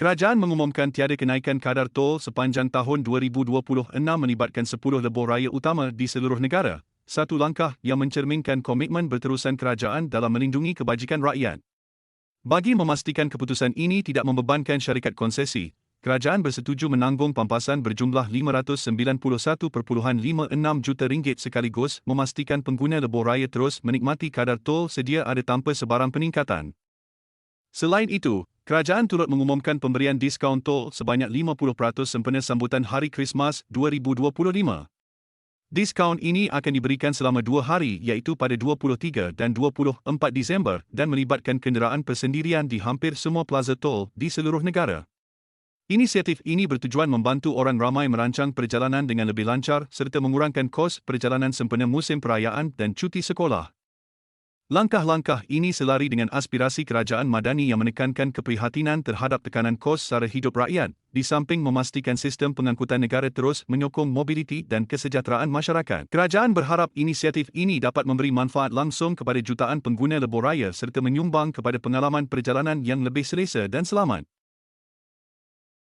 Kerajaan mengumumkan tiada kenaikan kadar tol sepanjang tahun 2026 melibatkan 10 lebuh raya utama di seluruh negara, satu langkah yang mencerminkan komitmen berterusan kerajaan dalam melindungi kebajikan rakyat. Bagi memastikan keputusan ini tidak membebankan syarikat konsesi, kerajaan bersetuju menanggung pampasan berjumlah RM591.56 juta sekaligus memastikan pengguna lebuh raya terus menikmati kadar tol sedia ada tanpa sebarang peningkatan. Selain itu, kerajaan turut mengumumkan pemberian diskaun tol sebanyak 50% sempena sambutan Hari Krismas 2025. Diskaun ini akan diberikan selama 2 hari iaitu pada 23 dan 24 Disember dan melibatkan kenderaan persendirian di hampir semua plaza tol di seluruh negara. Inisiatif ini bertujuan membantu orang ramai merancang perjalanan dengan lebih lancar serta mengurangkan kos perjalanan sempena musim perayaan dan cuti sekolah. Langkah-langkah ini selari dengan aspirasi kerajaan Madani yang menekankan keprihatinan terhadap tekanan kos sara hidup rakyat, di samping memastikan sistem pengangkutan negara terus menyokong mobiliti dan kesejahteraan masyarakat. Kerajaan berharap inisiatif ini dapat memberi manfaat langsung kepada jutaan pengguna lebuh raya serta menyumbang kepada pengalaman perjalanan yang lebih selesa dan selamat.